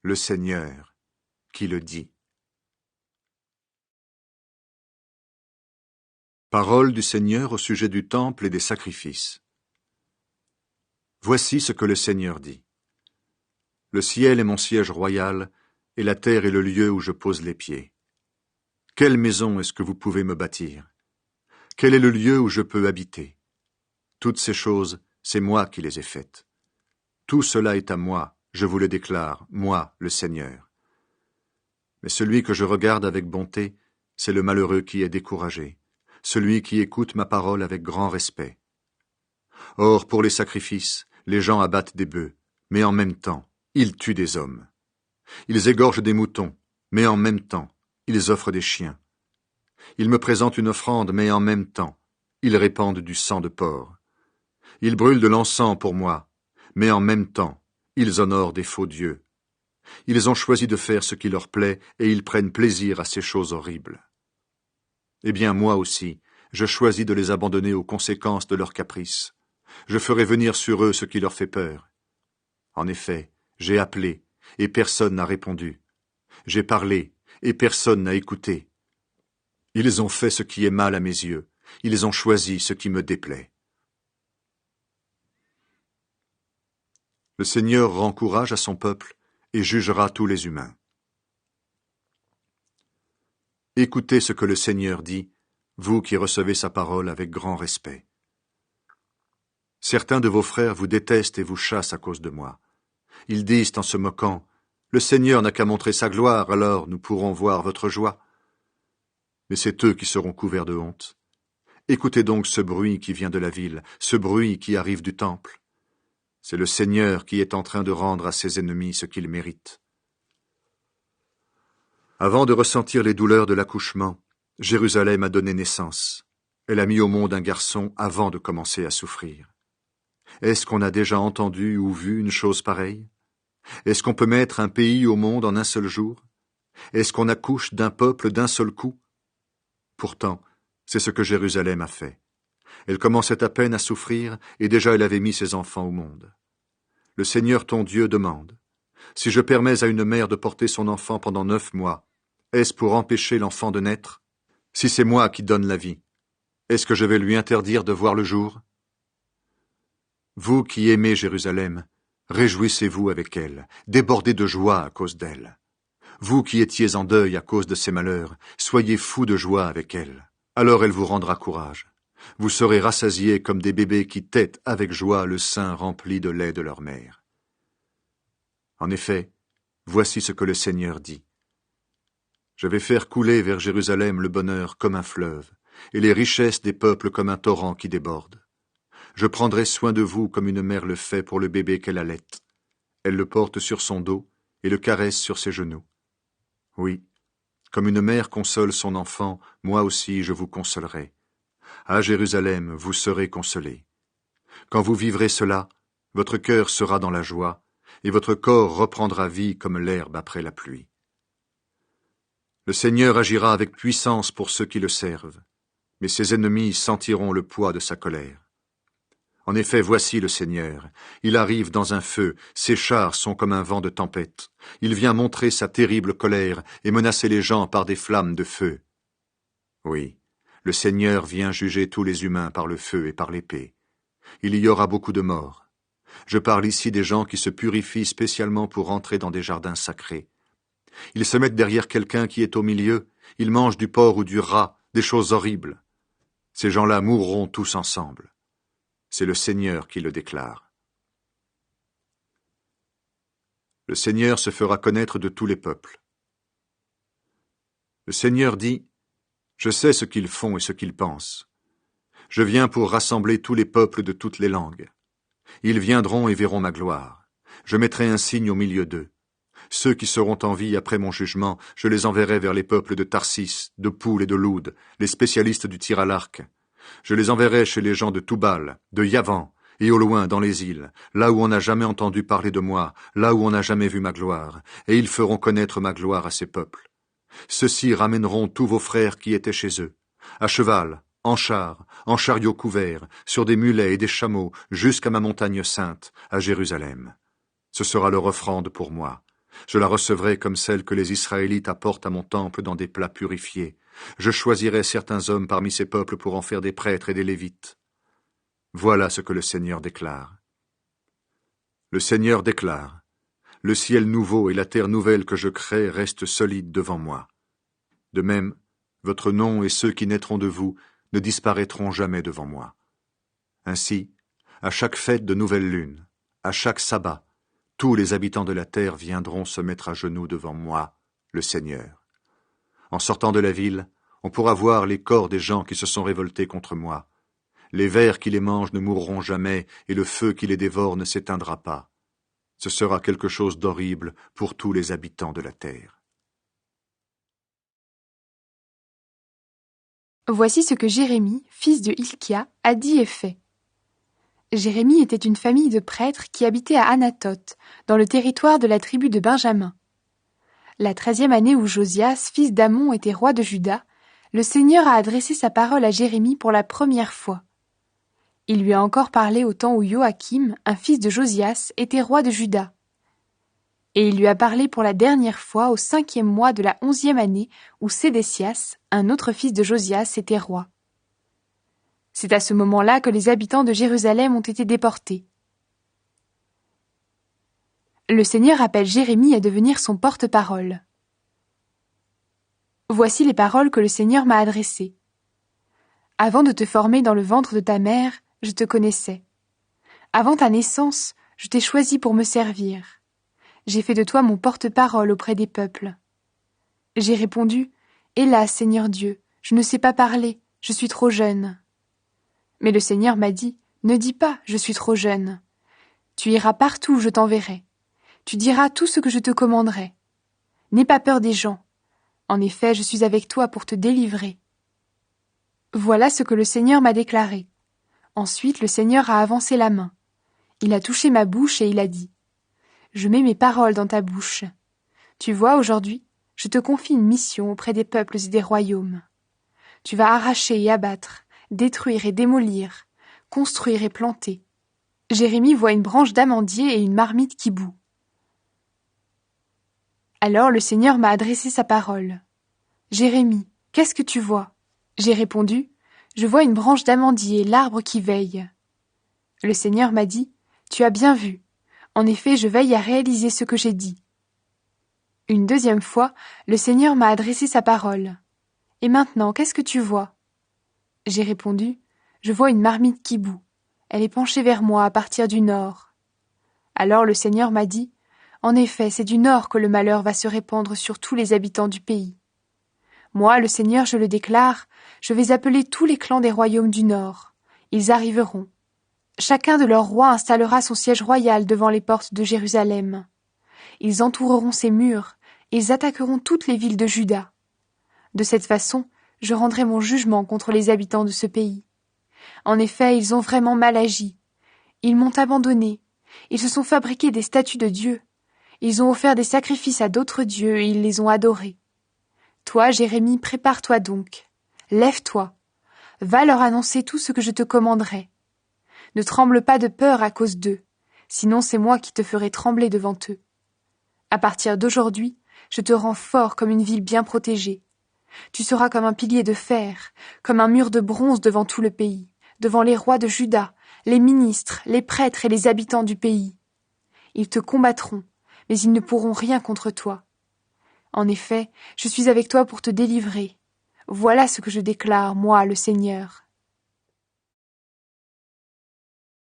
le Seigneur qui le dit. Parole du Seigneur au sujet du temple et des sacrifices. Voici ce que le Seigneur dit. Le ciel est mon siège royal, et la terre est le lieu où je pose les pieds. Quelle maison est-ce que vous pouvez me bâtir? Quel est le lieu où je peux habiter? Toutes ces choses, c'est moi qui les ai faites. Tout cela est à moi, je vous le déclare, moi, le Seigneur. Mais celui que je regarde avec bonté, c'est le malheureux qui est découragé, celui qui écoute ma parole avec grand respect. Or, pour les sacrifices, les gens abattent des bœufs, mais en même temps, ils tuent des hommes. Ils égorgent des moutons, mais en même temps, ils offrent des chiens. Ils me présentent une offrande, mais en même temps, ils répandent du sang de porc. Ils brûlent de l'encens pour moi, mais en même temps, ils honorent des faux dieux. Ils ont choisi de faire ce qui leur plaît, et ils prennent plaisir à ces choses horribles. Eh bien, moi aussi, je choisis de les abandonner aux conséquences de leurs caprices. Je ferai venir sur eux ce qui leur fait peur. En effet, j'ai appelé, et personne n'a répondu. J'ai parlé, et personne n'a écouté. Ils ont fait ce qui est mal à mes yeux. Ils ont choisi ce qui me déplaît. Le Seigneur rend courage à son peuple et jugera tous les humains. Écoutez ce que le Seigneur dit, vous qui recevez sa parole avec grand respect. Certains de vos frères vous détestent et vous chassent à cause de moi. Ils disent en se moquant, « Le Seigneur n'a qu'à montrer sa gloire, alors nous pourrons voir votre joie. » Mais c'est eux qui seront couverts de honte. Écoutez donc ce bruit qui vient de la ville, ce bruit qui arrive du temple. C'est le Seigneur qui est en train de rendre à ses ennemis ce qu'ils méritent. Avant de ressentir les douleurs de l'accouchement, Jérusalem a donné naissance. Elle a mis au monde un garçon avant de commencer à souffrir. Est-ce qu'on a déjà entendu ou vu une chose pareille? Est-ce qu'on peut mettre un pays au monde en un seul jour? Est-ce qu'on accouche d'un peuple d'un seul coup? Pourtant, c'est ce que Jérusalem a fait. Elle commençait à peine à souffrir, et déjà elle avait mis ses enfants au monde. Le Seigneur ton Dieu demande, « Si je permets à une mère de porter son enfant pendant 9 mois, est-ce pour empêcher l'enfant de naître? Si c'est moi qui donne la vie, est-ce que je vais lui interdire de voir le jour? Vous qui aimez Jérusalem, réjouissez-vous avec elle, débordez de joie à cause d'elle. Vous qui étiez en deuil à cause de ses malheurs, soyez fous de joie avec elle. Alors elle vous rendra courage. Vous serez rassasiés comme des bébés qui tètent avec joie le sein rempli de lait de leur mère. En effet, voici ce que le Seigneur dit. Je vais faire couler vers Jérusalem le bonheur comme un fleuve, et les richesses des peuples comme un torrent qui déborde. Je prendrai soin de vous comme une mère le fait pour le bébé qu'elle allaite. Elle le porte sur son dos et le caresse sur ses genoux. Oui, comme une mère console son enfant, moi aussi je vous consolerai. À Jérusalem, vous serez consolés. Quand vous vivrez cela, votre cœur sera dans la joie, et votre corps reprendra vie comme l'herbe après la pluie. Le Seigneur agira avec puissance pour ceux qui le servent, mais ses ennemis sentiront le poids de sa colère. En effet, voici le Seigneur. Il arrive dans un feu, ses chars sont comme un vent de tempête. Il vient montrer sa terrible colère et menacer les gens par des flammes de feu. Oui, le Seigneur vient juger tous les humains par le feu et par l'épée. Il y aura beaucoup de morts. Je parle ici des gens qui se purifient spécialement pour entrer dans des jardins sacrés. Ils se mettent derrière quelqu'un qui est au milieu, ils mangent du porc ou du rat, des choses horribles. Ces gens-là mourront tous ensemble. C'est le Seigneur qui le déclare. Le Seigneur se fera connaître de tous les peuples. Le Seigneur dit, « Je sais ce qu'ils font et ce qu'ils pensent. Je viens pour rassembler tous les peuples de toutes les langues. Ils viendront et verront ma gloire. Je mettrai un signe au milieu d'eux. Ceux qui seront en vie après mon jugement, je les enverrai vers les peuples de Tarsis, de Poul et de Loud, les spécialistes du tir à l'arc. Je les enverrai chez les gens de Toubal, de Yavan, et au loin dans les îles, là où on n'a jamais entendu parler de moi, là où on n'a jamais vu ma gloire, et ils feront connaître ma gloire à ces peuples. Ceux-ci ramèneront tous vos frères qui étaient chez eux, à cheval, en chariot couvert, sur des mulets et des chameaux, jusqu'à ma montagne sainte, à Jérusalem. Ce sera leur offrande pour moi. Je la recevrai comme celle que les Israélites apportent à mon temple dans des plats purifiés. Je choisirai certains hommes parmi ces peuples pour en faire des prêtres et des Lévites. Voilà ce que le Seigneur déclare. Le Seigneur déclare: le ciel nouveau et la terre nouvelle que je crée restent solides devant moi. De même, votre nom et ceux qui naîtront de vous ne disparaîtront jamais devant moi. Ainsi, à chaque fête de nouvelle lune, à chaque sabbat, tous les habitants de la terre viendront se mettre à genoux devant moi, le Seigneur. En sortant de la ville, on pourra voir les corps des gens qui se sont révoltés contre moi. Les vers qui les mangent ne mourront jamais, et le feu qui les dévore ne s'éteindra pas. Ce sera quelque chose d'horrible pour tous les habitants de la terre. Voici ce que Jérémie, fils de Hilkia, a dit et fait. Jérémie était une famille de prêtres qui habitait à Anathoth, dans le territoire de la tribu de Benjamin. La 13e année où Josias, fils d'Amon, était roi de Juda, le Seigneur a adressé sa parole à Jérémie pour la première fois. Il lui a encore parlé au temps où Joachim, un fils de Josias, était roi de Juda. Et il lui a parlé pour la dernière fois au 5e mois de la 11e année où Sédécias, un autre fils de Josias, était roi. C'est à ce moment-là que les habitants de Jérusalem ont été déportés. Le Seigneur appelle Jérémie à devenir son porte-parole. Voici les paroles que le Seigneur m'a adressées. Avant de te former dans le ventre de ta mère, je te connaissais. Avant ta naissance, je t'ai choisi pour me servir. J'ai fait de toi mon porte-parole auprès des peuples. J'ai répondu: Hélas, Seigneur Dieu, je ne sais pas parler, je suis trop jeune. Mais le Seigneur m'a dit: Ne dis pas, je suis trop jeune. Tu iras partout où je t'enverrai. Tu diras tout ce que je te commanderai. N'aie pas peur des gens. En effet, je suis avec toi pour te délivrer. Voilà ce que le Seigneur m'a déclaré. Ensuite, le Seigneur a avancé la main. Il a touché ma bouche et il a dit: Je mets mes paroles dans ta bouche. Tu vois, aujourd'hui, je te confie une mission auprès des peuples et des royaumes. Tu vas arracher et abattre, détruire et démolir, construire et planter. Jérémie voit une branche d'amandier et une marmite qui bout. Alors le Seigneur m'a adressé sa parole. Jérémie, qu'est-ce que tu vois? J'ai répondu: Je vois une branche d'amandier, l'arbre qui veille. Le Seigneur m'a dit: Tu as bien vu. En effet, je veille à réaliser ce que j'ai dit. Une deuxième fois, le Seigneur m'a adressé sa parole. Et maintenant, qu'est-ce que tu vois? J'ai répondu: Je vois une marmite qui bout. Elle est penchée vers moi à partir du nord. Alors le Seigneur m'a dit: En effet, c'est du nord que le malheur va se répandre sur tous les habitants du pays. Moi, le Seigneur, je le déclare, je vais appeler tous les clans des royaumes du nord. Ils arriveront. Chacun de leurs rois installera son siège royal devant les portes de Jérusalem. Ils entoureront ses murs, et ils attaqueront toutes les villes de Juda. De cette façon, je rendrai mon jugement contre les habitants de ce pays. En effet, ils ont vraiment mal agi. Ils m'ont abandonné. Ils se sont fabriqués des statues de dieux. Ils ont offert des sacrifices à d'autres dieux et ils les ont adorés. Toi, Jérémie, prépare-toi donc. Lève-toi. Va leur annoncer tout ce que je te commanderai. Ne tremble pas de peur à cause d'eux, sinon c'est moi qui te ferai trembler devant eux. À partir d'aujourd'hui, je te rends fort comme une ville bien protégée. Tu seras comme un pilier de fer, comme un mur de bronze devant tout le pays, devant les rois de Juda, les ministres, les prêtres et les habitants du pays. Ils te combattront, mais ils ne pourront rien contre toi. En effet, je suis avec toi pour te délivrer. Voilà ce que je déclare, moi, le Seigneur.